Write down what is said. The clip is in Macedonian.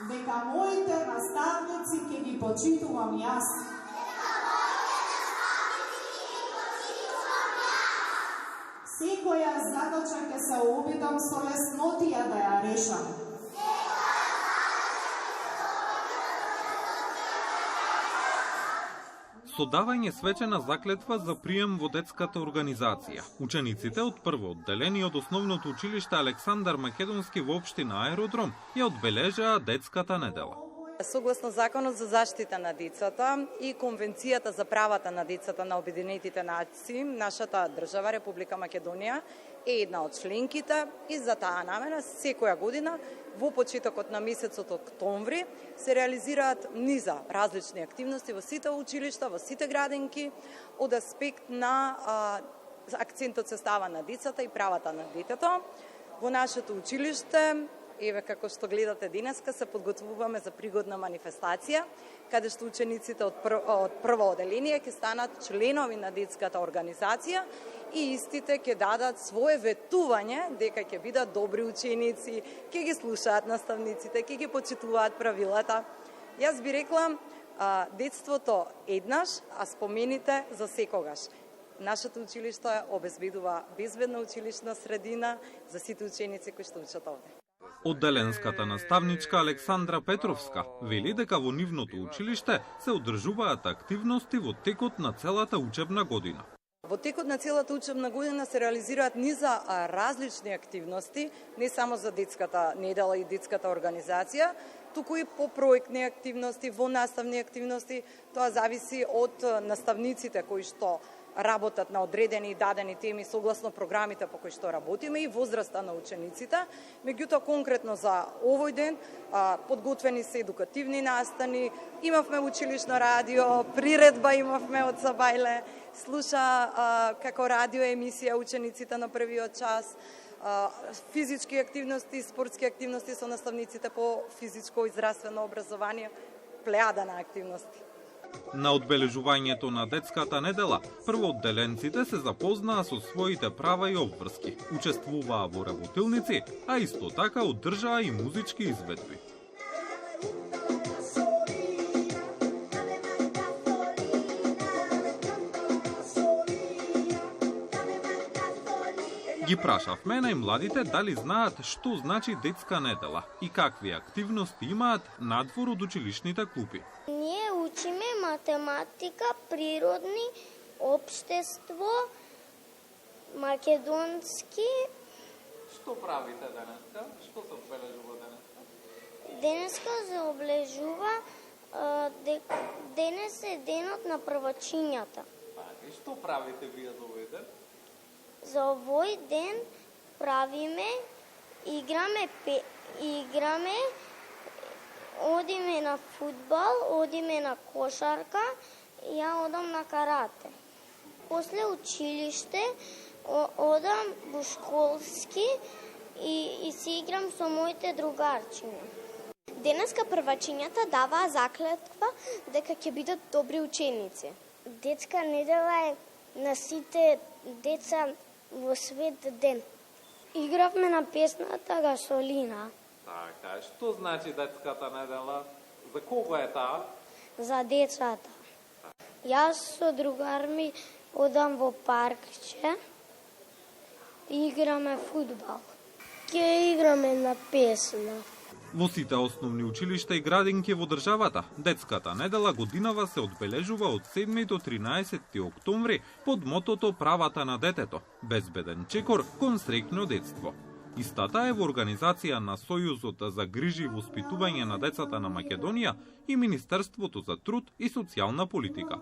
дека моите наставници ќе ги почитувам јас. Секоја задача ќе се обидам со леснотија да ја решам. Со давање свечена заклетва за прием во детската организација, учениците од прво одделение од основното училиште Александар Македонски во општина Аеродром ја одбележаа детската недела. Согласно Законот за заштита на децата и Конвенцијата за правата на децата на Обединетите нации, нашата држава, Република Македонија, е една од членките и за таа намера секоја година во почетокот на месецот октомври се реализираат низа различни активности во сите училишта, во сите градинки, од аспект на акцентот се става на децата и правата на детето. Во нашето училиште, еве како што гледате денеска, се подготвуваме за пригодна манифестација, каде што учениците од прво одделение ќе станат членови на детската организација и истите ќе дадат свое ветување дека ќе бидат добри ученици, ќе ги слушаат наставниците, ќе ги почитуваат правилата. Јас би рекла, детството еднаш, а спомените за секогаш. Нашето училиште обезбедува безбедна училишна средина за сите ученици кои што учат овде. Одделенската наставничка Александра Петровска вели дека во нивното училиште се одржуваат активности во текот на целата учебна година. Во текот на целата учебна година се реализираат низа различни активности, не само за детската недела и детската организација, туку и по проектни активности, во наставни активности. Тоа зависи од наставниците кои што работат на одредени и дадени теми согласно програмите по кои што работиме и возраста на учениците. Меѓутоа, конкретно за овој ден, подготвени се едукативни настани, имавме училишно радио, приредба имавме од Сабајле, слуша како радио емисија учениците на првиот час, физички активности, спортски активности со наставниците по физичко и здравствено образование, плејада на активности. На одбележувањето на детската недела, првоодделенците се запознаа со своите права и обврски, учествуваа во работилници, а исто така одржаа и музички изведби. Ги прашавме најмладите дали знаат што значи детска недела и какви активности имаат надвор од училишните клупи. Ние учиме математика, природни, општество, македонски. Што правите денеска? Што се обележува денеска? Денеска се облежува денес е денот на првачињата. И што правите вие за овој ден? За овој ден правиме, играме, одиме на фудбал, одиме на кошарка и ја одам на карате. После училиште одам во школски и си играм со моите другарчиња. Денеска првачињата даваа заклетва дека ќе бидат добри ученици. Детска недела е на сите деца во свет ден. Игравме на песната Гасолина. Така, што значи детската недела? За кого е таа? За децата. Јас со другар ми одам во паркче, играме фудбал. Ќе играме на песна. Во сите основни училишта и градинки во државата, детската недела годинава се одбележува од 7 до 13 октомври под мотото Правата на детето, безбеден чекор кон среќно детство. Истата е во организација на Сојузот за грижи и воспитување на децата на Македонија и Министерството за труд и социјална политика.